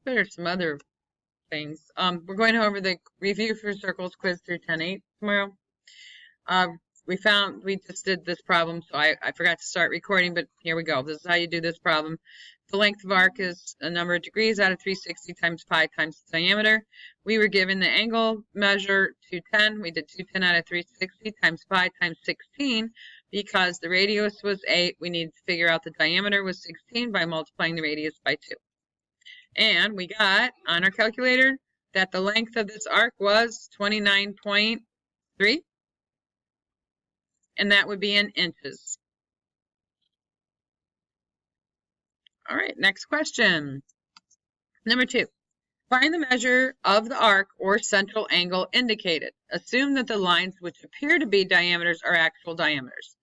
There's some other things. We're going over the review for circles quiz through 10-8 tomorrow. We just did this problem, so I forgot to start recording, but here we go. This is how you do this problem. The length of arc is a number of degrees out of 360 times pi times the diameter. We were given the angle measure 210. We did 210 out of 360 times pi times 16. Because the radius was 8, we needed to figure out the diameter was 16 by multiplying the radius by 2. And we got, on our calculator, that the length of this arc was 29.3. And that would be in inches. All right, next question. Number 2. Find the measure of the arc or central angle indicated. Assume that the lines which appear to be diameters are actual diameters.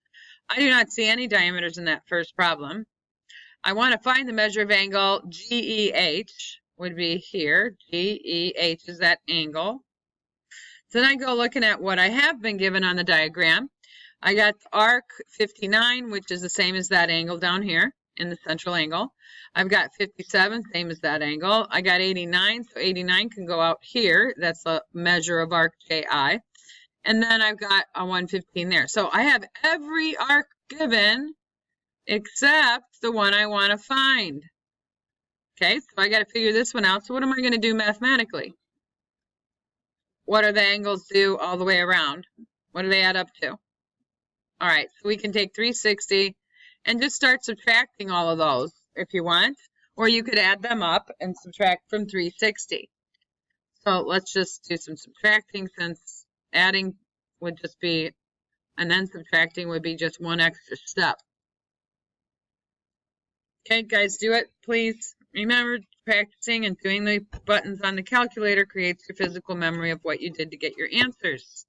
I do not see any diameters in that first problem. I want to find the measure of angle GEH, would be here. GEH is that angle. So then I go looking at what I have been given on the diagram. I got the arc 59, which is the same as that angle down here in the central angle. I've got 57, same as that angle. I got 89, so 89 can go out here. That's a measure of arc JI. And then I've got a 115 there. So I have every arc given except the one I want to find. Okay, so I got to figure this one out. So what am I going to do mathematically? What are the angles do all the way around? What do they add up to? All right, so we can take 360 and just start subtracting all of those if you want. Or you could add them up and subtract from 360. So let's just do some subtracting, since adding would just be, and then subtracting would be just one extra step. Okay, guys, do it, please. Remember, practicing and doing the buttons on the calculator creates your physical memory of what you did to get your answers.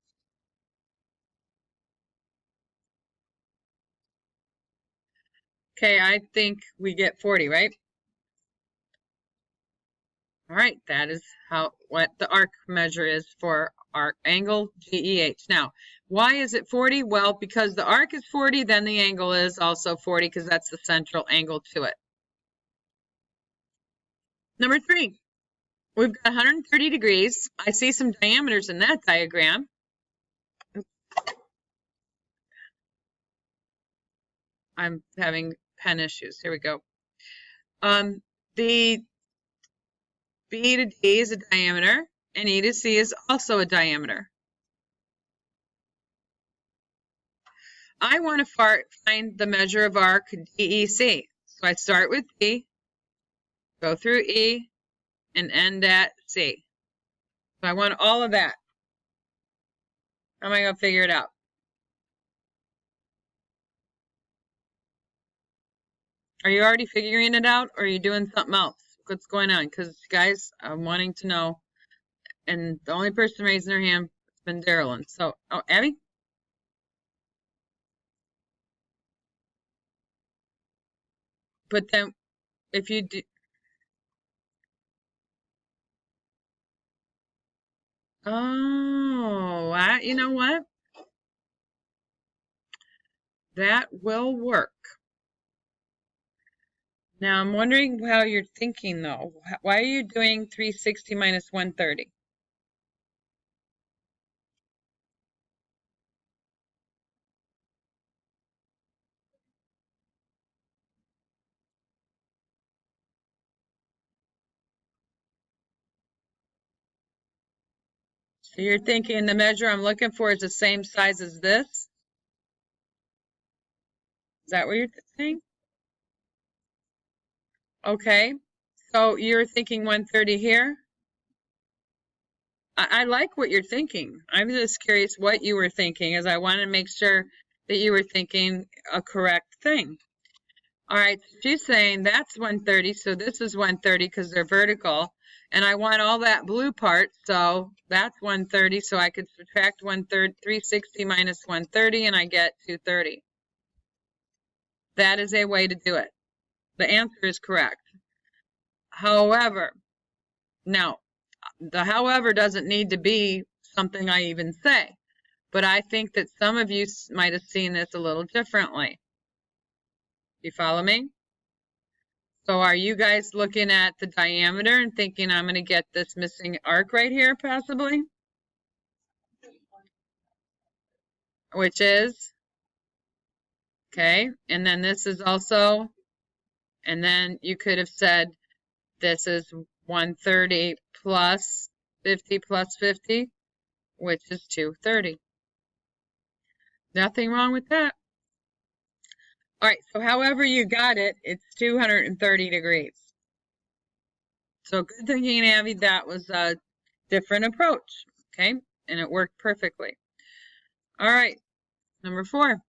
Okay, I think we get 40, right? All right, that is what the arc measure is for arc angle GEH. Now, why is it 40? Well, because the arc is 40, then the angle is also 40, because that's the central angle to it. Number 3, we've got 130 degrees. I see some diameters in that diagram. I'm having pen issues. Here we go. The B to D is a diameter, and E to C is also a diameter. I want to find the measure of arc DEC. So I start with D, go through E, and end at C. So I want all of that. How am I going to figure it out? Are you already figuring it out, or are you doing something else? What's going on? Because, guys, I'm wanting to know. And the only person raising their hand has been Darylyn. So, oh, Abby? But then, if you do... Oh, you know what? That will work. Now, I'm wondering how you're thinking, though. Why are you doing 360 minus 130? So you're thinking the measure I'm looking for is the same size as this? Is that what you're saying? Okay. So you're thinking 130 here? I like what you're thinking. I'm just curious what you were thinking, as I want to make sure that you were thinking a correct thing. All right, she's saying that's 130, so this is 130 because they're vertical. And I want all that blue part, so that's 130, so I could subtract 360 minus 130, and I get 230. That is a way to do it. The answer is correct. However, now, the however doesn't need to be something I even say, but I think that some of you might have seen this a little differently. You follow me? So are you guys looking at the diameter and thinking I'm going to get this missing arc right here, possibly? Which is, okay, and then this is also, and then you could have said this is 130 plus 50 plus 50, which is 230. Nothing wrong with that. All right, so however you got it, it's 230 degrees. So good thinking, Abby. That was a different approach, okay? And it worked perfectly. All right, number 4.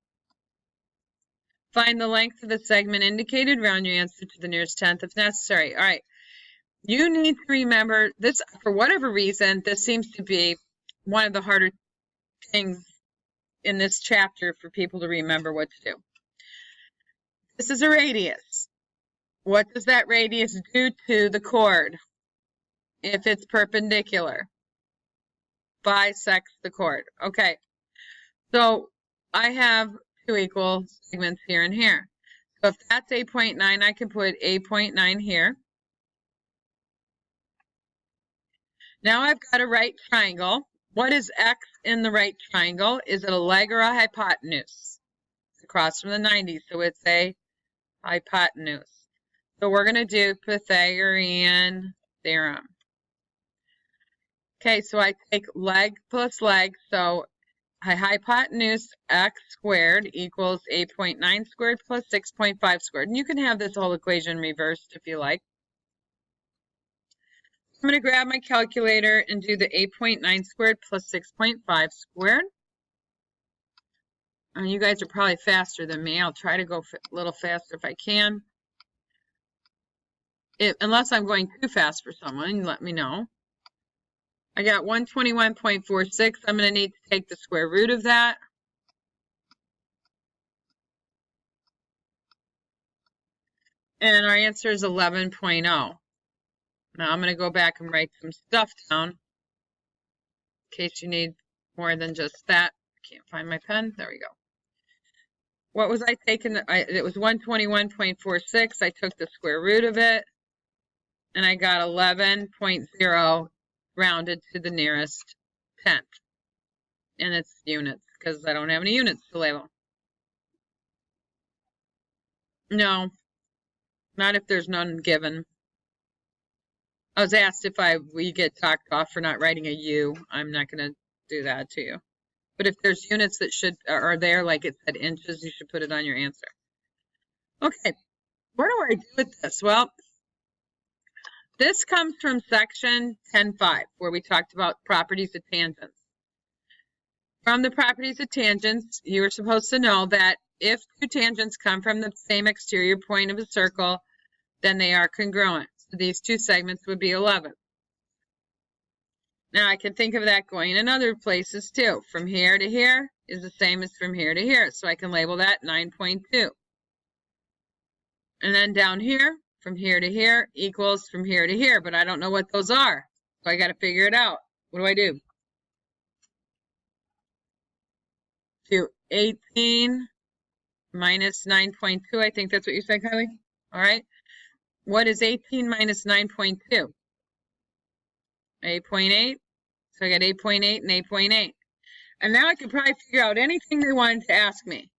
Find the length of the segment indicated. Round your answer to the nearest tenth if necessary. All right, you need to remember this. For whatever reason, this seems to be one of the harder things in this chapter for people to remember what to do. This is a radius. What does that radius do to the chord if it's perpendicular? Bisects the chord. Okay, so I have 2 equal segments here and here. So if that's 8.9, I can put 8.9 here. Now I've got a right triangle. What is x in the right triangle? Is it a leg or a hypotenuse? It's across from the 90, so it's a hypotenuse. So we're going to do Pythagorean theorem. Okay, so I take leg plus leg, so a hypotenuse x squared equals 8.9 squared plus 6.5 squared. And you can have this whole equation reversed if you like. I'm going to grab my calculator and do the 8.9 squared plus 6.5 squared. And you guys are probably faster than me. I'll try to go a little faster if I can. Unless I'm going too fast for someone, let me know. I got 121.46. I'm going to need to take the square root of that. And our answer is 11.0. Now I'm going to go back and write some stuff down in case you need more than just that. I can't find my pen. There we go. What was I taking? It was 121.46. I took the square root of it, and I got 11.0 rounded to the nearest tenth. And it's units, because I don't have any units to label. No, not if there's none given. I was asked if we get talked off for not writing a U. I'm not going to do that to you. But if there's units that are there, like it said inches, you should put it on your answer. Okay, what do I do with this? Well, this comes from section 10.5, where we talked about properties of tangents. From the properties of tangents, you were supposed to know that if 2 tangents come from the same exterior point of a circle, then they are congruent. So these 2 segments would be 11. Now I can think of that going in other places too. From here to here is the same as from here to here. So I can label that 9.2. And then down here, from here to here equals from here to here. But I don't know what those are. So I got to figure it out. What do I do? Do 18 minus 9.2. I think that's what you said, Kylie. All right. What is 18 minus 9.2? 8.8. So I got 8.8 and 8.8. And now I could probably figure out anything they wanted to ask me.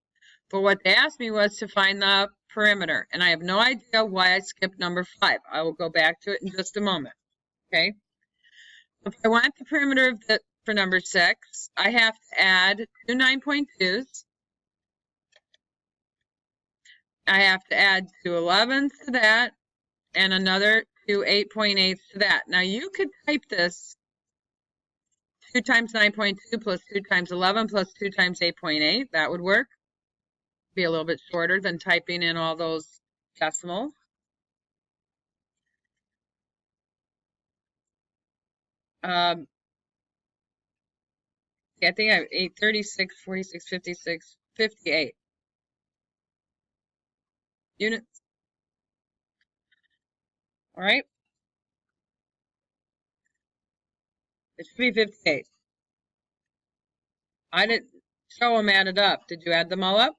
But what they asked me was to find the perimeter. And I have no idea why I skipped number 5. I will go back to it in just a moment. Okay. If I want the perimeter for number 6, I have to add 2 9.2s. I have to add 2 11s to that and another 2 8.8s to that. Now you could type this 2 times 9.2 plus 2 times 11 plus 2 times 8.8. That would work. Be a little bit shorter than typing in all those decimals. I think I have 8, 36, 46, 56, 58 units. All right. It should be 58. I didn't show them added up. Did you add them all up?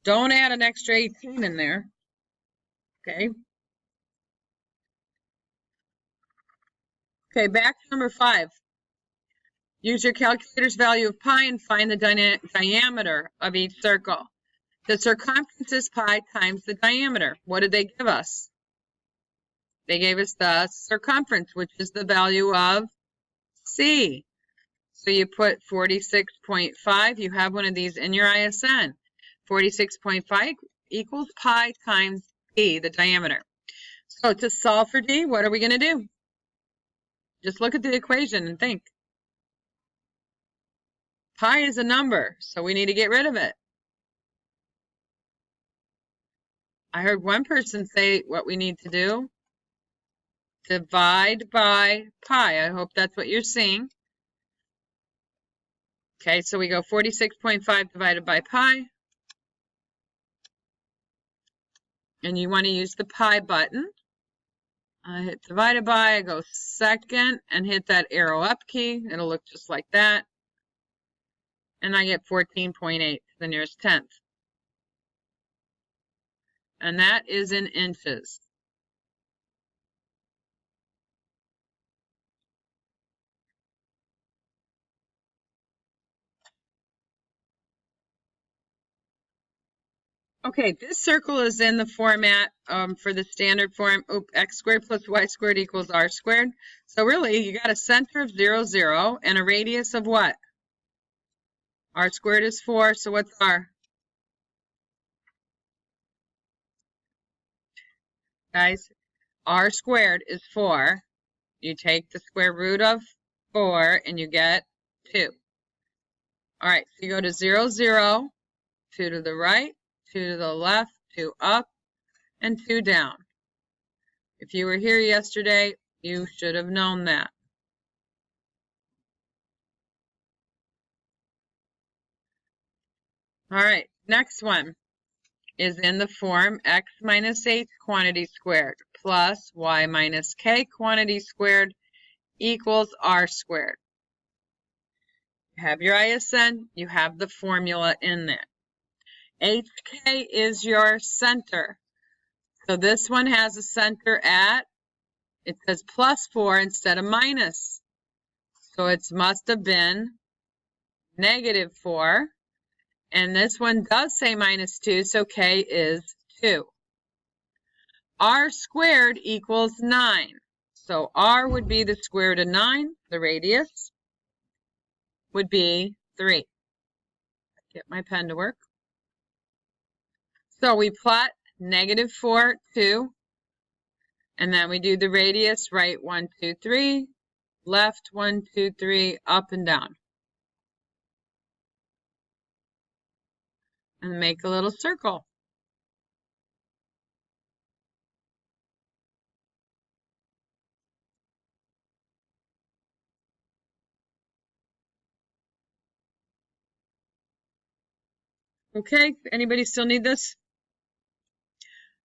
Don't add an extra 18 in there. Okay. Okay, back to number 5. Use your calculator's value of pi and find the diameter of each circle. The circumference is pi times the diameter. What did they give us? They gave us the circumference, which is the value of C. So you put 46.5. You have one of these in your ISN. 46.5 equals pi times D, the diameter. So to solve for D, what are we going to do? Just look at the equation and think. Pi is a number, so we need to get rid of it. I heard one person say what we need to do. Divide by pi. I hope that's what you're seeing. Okay, so we go 46.5 divided by pi. And you want to use the pi button. I hit divided by, I go second and hit that arrow up key. It'll look just like that. And I get 14.8 to the nearest tenth. And that is in inches. Okay, this circle is in the format for the standard form, x squared plus y squared equals r squared. So really, you got a center of 0, 0, and a radius of what? R squared is 4, so what's r? Guys, r squared is 4. You take the square root of 4, and you get 2. All right, so you go to 0, 0, 2 to the right, 2 to the left, 2 up, and 2 down. If you were here yesterday, you should have known that. All right, next one is in the form x minus h quantity squared plus y minus k quantity squared equals r squared. You have your ISN, you have the formula in there. HK is your center. So this one has a center at, it says plus 4 instead of minus. So it must have been negative 4. And this one does say minus 2, so K is 2. R squared equals 9. So R would be the square root of 9. The radius would be 3. Get my pen to work. So we plot negative 4, 2. And then we do the radius, right 1, 2, 3. Left 1, 2, 3, up and down. And make a little circle. Okay, anybody still need this?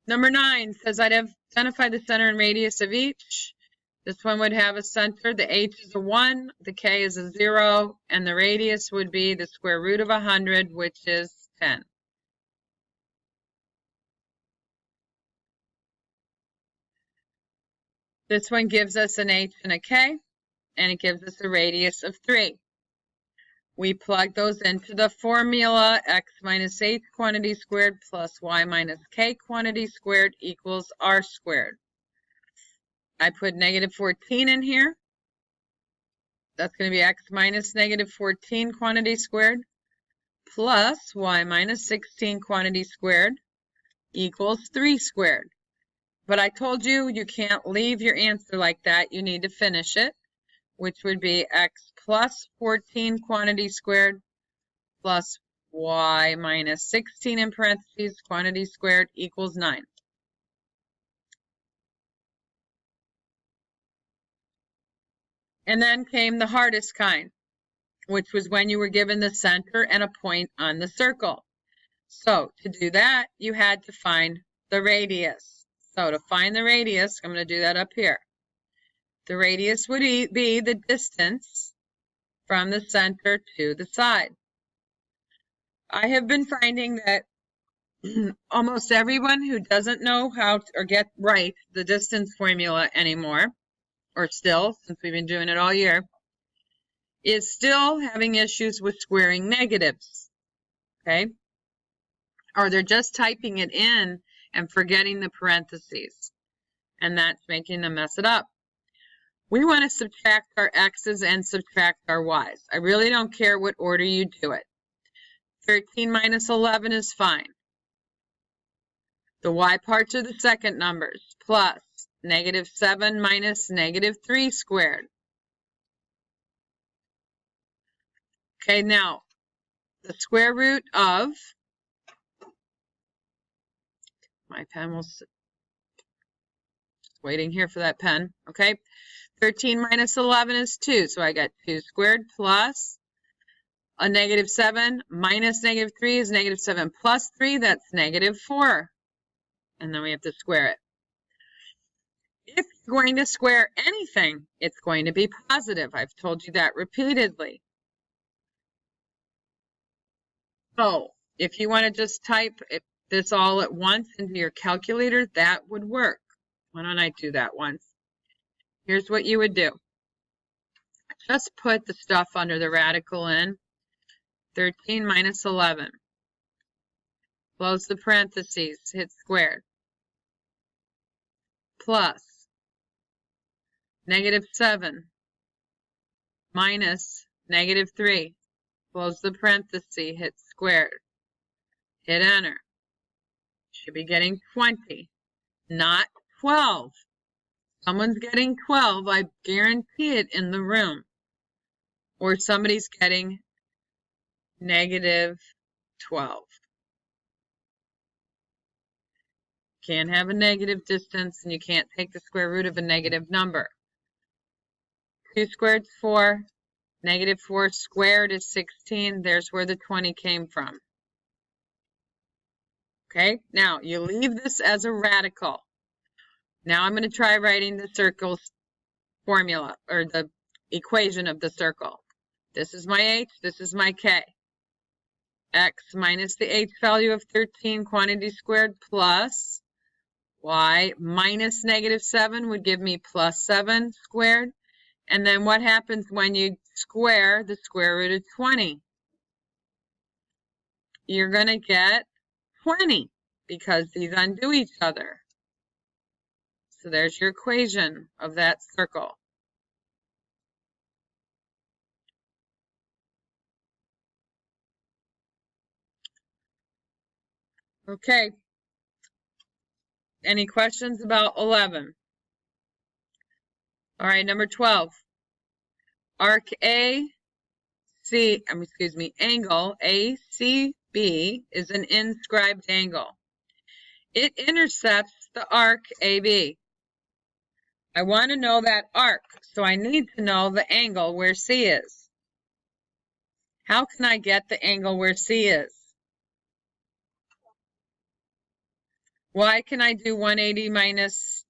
Number 9 says I'd identify the center and radius of each. This one would have a center. The h is a 1, the k is a 0, and the radius would be the square root of 100, which is 10. This one gives us an h and a k, and it gives us a radius of 3. We plug those into the formula, x minus h quantity squared plus y minus k quantity squared equals r squared. I put negative 14 in here. That's going to be x minus negative 14 quantity squared plus y minus 16 quantity squared equals 3 squared. But I told you, you can't leave your answer like that. You need to finish it, which would be x plus 14 quantity squared plus y minus 16 in parentheses quantity squared equals 9. And then came the hardest kind, which was when you were given the center and a point on the circle. So to do that, you had to find the radius. So to find the radius, I'm going to do that up here. The radius would be the distance from the center to the side. I have been finding that almost everyone who doesn't know how to, or get right the distance formula anymore, or still, since we've been doing it all year, is still having issues with squaring negatives, okay? Or they're just typing it in and forgetting the parentheses, and that's making them mess it up. We want to subtract our x's and subtract our y's. I really don't care what order you do it. 13 minus 11 is fine. The y parts are the second numbers, plus -7 minus -3 squared. Okay, now, the square root of, my pen will, just waiting here for that pen, okay? 13 minus 11 is 2, so I got 2 squared plus a -7 minus -3 is -7 plus 3, that's -4. And then we have to square it. If you're going to square anything, it's going to be positive. I've told you that repeatedly. So if you want to just type this all at once into your calculator, that would work. Why don't I do that once? Here's what you would do. Just put the stuff under the radical in. 13 minus 11. Close the parentheses, hit squared. Plus -7 minus -3. Close the parenthesis, hit squared. Hit enter. Should be getting 20, not 12. Someone's getting 12, I guarantee it, in the room. Or somebody's getting -12. Can't have a negative distance, and you can't take the square root of a negative number. 2 squared is 4. -4 squared is 16. There's where the 20 came from. Okay, now you leave this as a radical. Now I'm going to try writing the circle's formula, or the equation of the circle. This is my h, this is my k. X minus the h value of 13 quantity squared plus y minus -7 would give me +7 squared. And then what happens when you square the square root of 20? You're going to get 20 because these undo each other. So there's your equation of that circle. Okay. Any questions about 11? All right, number 12. Arc angle ACB is an inscribed angle. It intercepts the arc AB. I want to know that arc, so I need to know the angle where C is. How can I get the angle where C is? Why can I do 180 minus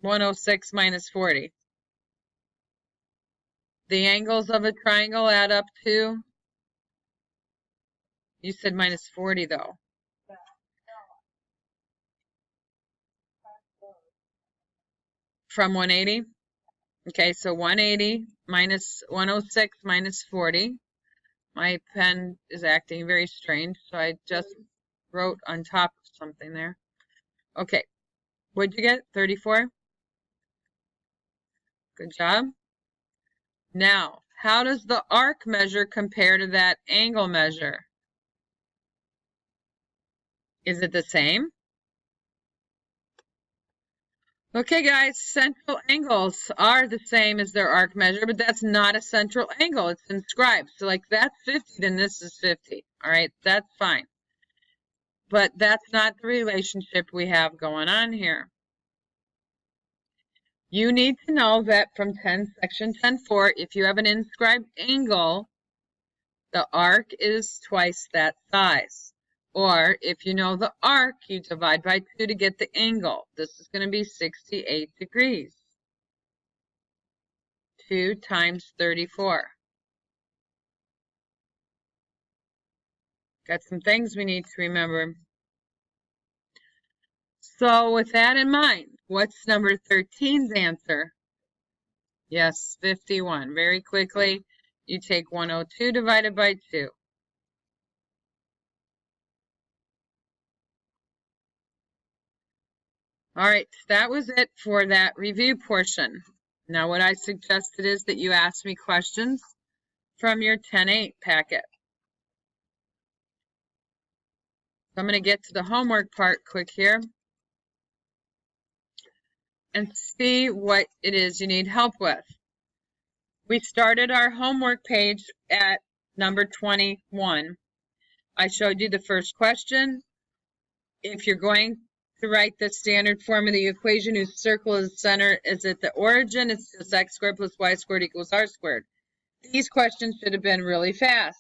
106 minus 40? The angles of a triangle add up to? You said minus 40 though. From 180? Okay, so 180 minus 106 minus 40. My pen is acting very strange, so I just wrote on top of something there. Okay, what'd you get? 34? Good job. Now, how does the arc measure compare to that angle measure? Is it the same? Okay, guys, central angles are the same as their arc measure, but that's not a central angle. It's inscribed. So, like, that's 50, then this is 50. All right, that's fine. But that's not the relationship we have going on here. You need to know that from section 10.4, if you have an inscribed angle, the arc is twice that size. Or if you know the arc, you divide by 2 to get the angle. This is going to be 68 degrees. 2 times 34. Got some things we need to remember. So with that in mind, what's number 13's answer? Yes, 51. Very quickly, you take 102 divided by 2. All right, that was it for that review portion. Now what I suggested is that you ask me questions from your 10-8 packet. So I'm going to get to the homework part quick here and see what it is you need help with. We started our homework page at number 21. I showed you the first question. If you're going to write the standard form of the equation whose circle is center is at the origin, it's just x squared plus y squared equals r squared. These questions should have been really fast.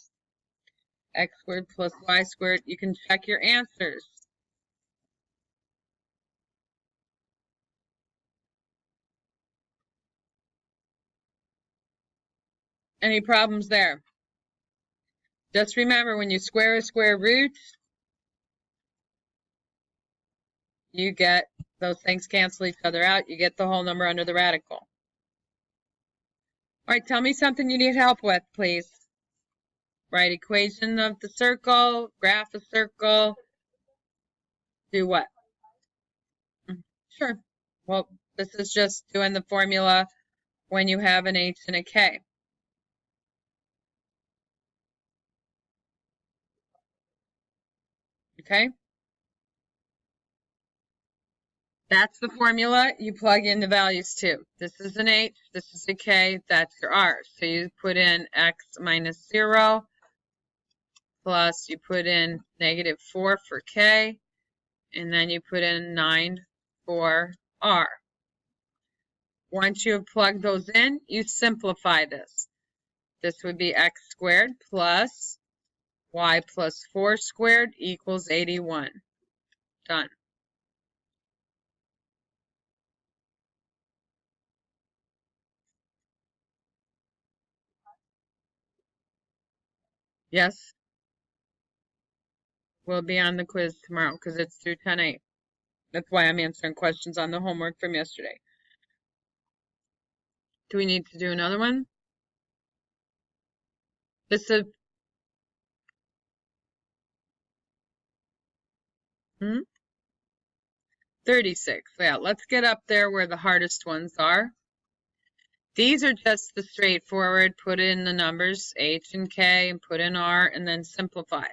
X squared plus y squared, you can check your answers. Any problems there? Just remember, when you square a square root, you get those things cancel each other out. You get the whole number under the radical. All right, tell me something you need help with, please. Write equation of the circle, graph a circle. Do what? Sure. Well, this is just doing the formula when you have an h and a k. Okay? That's the formula you plug in the values to. This is an h, this is a k, that's your r. So you put in x minus 0, plus you put in negative 4 for k, and then you put in 9 for r. Once you have plugged those in, you simplify this. This would be x squared plus y plus 4 squared equals 81. Done. Yes? We'll be on the quiz tomorrow because it's through 10-8. That's why I'm answering questions on the homework from yesterday. Do we need to do another one? This is 36. Yeah, let's get up there where the hardest ones are. These are just the straightforward, put in the numbers, h and k, and put in r, and then simplify.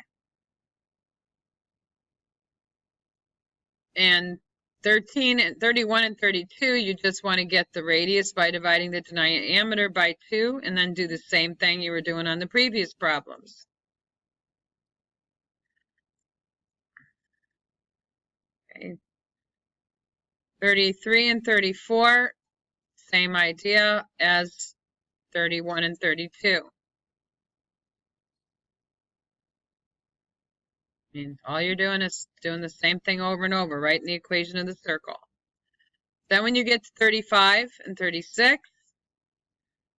And 31 and 32, you just want to get the radius by dividing the diameter by 2, and then do the same thing you were doing on the previous problems. Okay. 33 and 34, same idea as 31 and 32. I mean, all you're doing is doing the same thing over and over, right in the equation of the circle. Then when you get to 35 and 36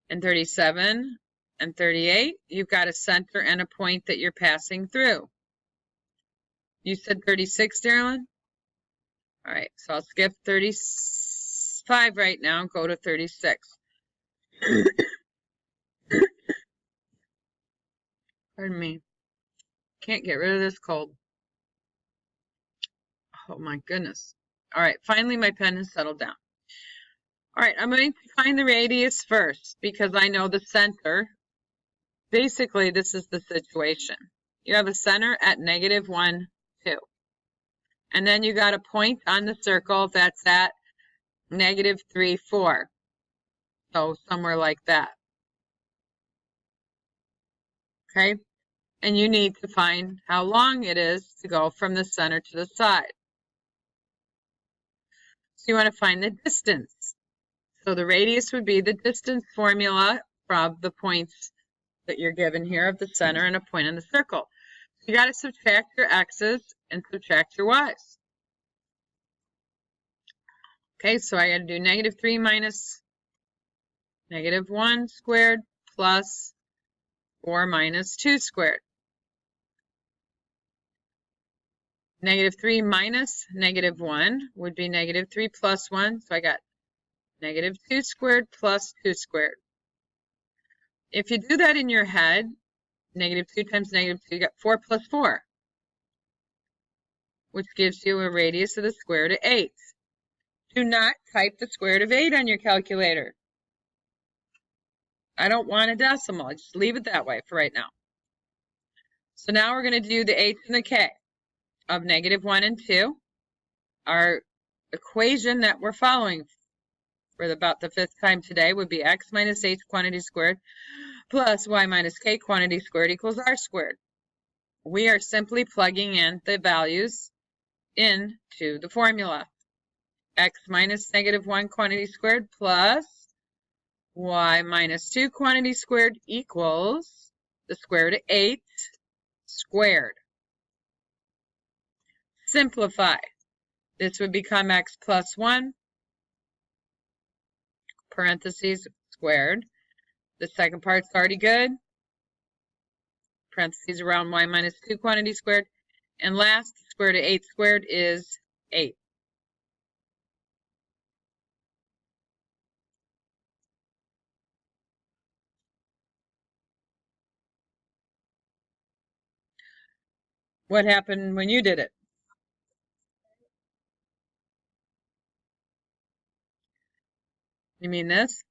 and 37 and 38, you've got a center and a point that you're passing through. You said 36, Darylyn? All right, so I'll skip 35 right now and go to 36. Pardon me. Can't get rid of this cold. Oh my goodness. All right, finally my pen has settled down. All right, I'm going to find the radius first because I know the center. Basically, this is the situation. You have a center at negative 1, 2. And then you got a point on the circle that's at negative 3, 4. So somewhere like that. Okay? And you need to find how long it is to go from the center to the side. So you want to find the distance. So the radius would be the distance formula from the points that you're given here of the center and a point in the circle. So you got to subtract your x's and subtract your y's. Okay, so I got to do negative 3 minus negative 1 squared plus 4 minus 2 squared. Negative 3 minus negative 1 would be negative 3 plus 1. So I got negative 2 squared plus 2 squared. If you do that in your head, negative 2 times negative 2, you got 4 plus 4, which gives you a radius of the square root of 8. Do not type the square root of 8 on your calculator. I don't want a decimal. Just leave it that way for right now. So now we're going to do the h and the k of negative 1 and 2. Our equation that we're following for about the 5th time today would be x minus h quantity squared plus y minus k quantity squared equals r squared. We are simply plugging in the values into the formula. X minus negative 1 quantity squared plus y minus 2 quantity squared equals the square root of 8 squared. Simplify. This would become x plus 1, parentheses, squared. The second part's already good. Parentheses around y minus 2 quantity squared. And last, the square root of 8 squared is 8. What happened when you did it? You mean this?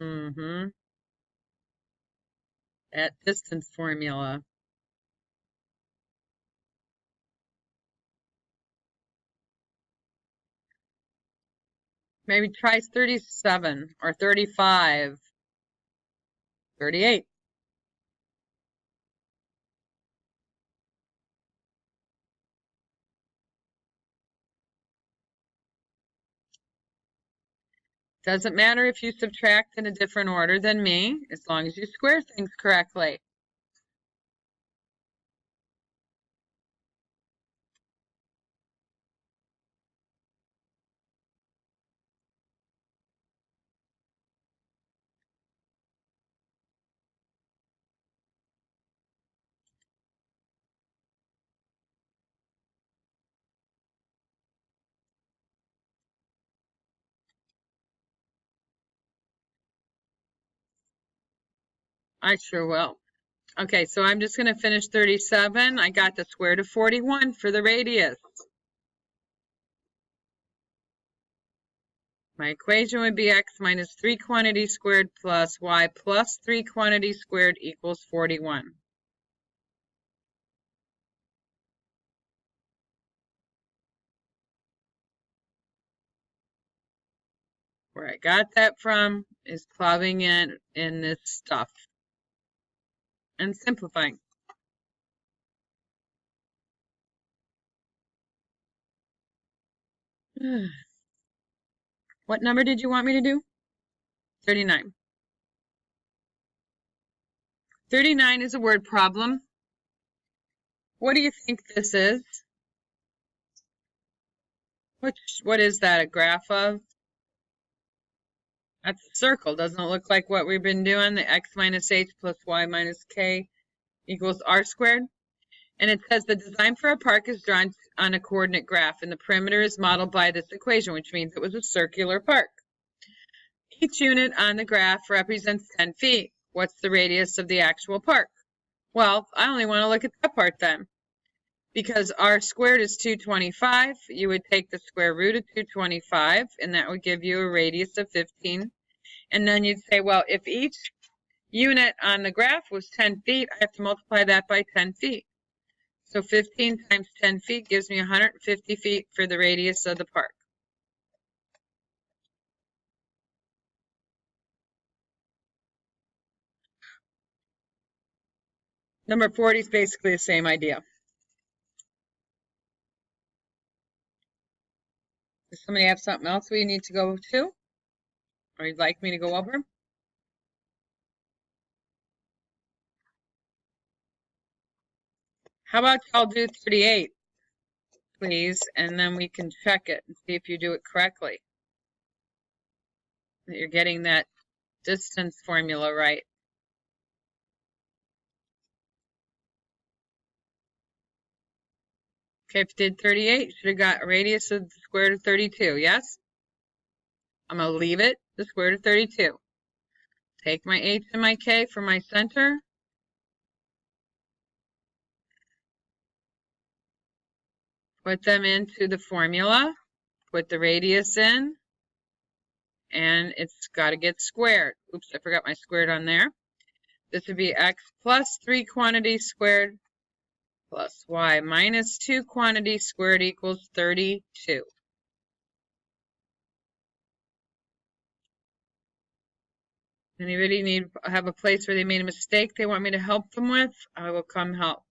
Mm-hmm. That distance formula. Maybe try 37 or 35, 38. Doesn't matter if you subtract in a different order than me, as long as you square things correctly. I sure will. Okay, so I'm just going to finish 37. I got the square root of 41 for the radius. My equation would be x minus 3 quantity squared plus y plus 3 quantity squared equals 41. Where I got that from is plugging in this stuff and simplifying. What number did you want me to do? 39. 39 is a word problem. What do you think this is? What is that, a graph of? That's a circle. Doesn't it look like what we've been doing? The x minus h plus y minus k equals r squared. And it says the design for a park is drawn on a coordinate graph, and the perimeter is modeled by this equation, which means it was a circular park. Each unit on the graph represents 10 feet. What's the radius of the actual park? Well, I only want to look at that part then. Because r squared is 225, you would take the square root of 225, and that would give you a radius of 15. And then you'd say, well, if each unit on the graph was 10 feet, I have to multiply that by 10 feet. So 15 times 10 feet gives me 150 feet for the radius of the park. Number 40 is basically the same idea. Does somebody have something else we need to go to? Or you'd like me to go over? How about y'all do 38, please, and then we can check it and see if you do it correctly. That you're getting that distance formula right. Okay, if you did 38, should have got a radius of the square root of 32, yes? I'm going to leave it the square root of 32. Take my h and my k for my center. Put them into the formula. Put the radius in. And it's got to get squared. Oops, I forgot my squared on there. This would be x plus 3 quantities squared plus y minus 2 quantities squared equals 32. Anybody have a place where they made a mistake they want me to help them with? I will come help.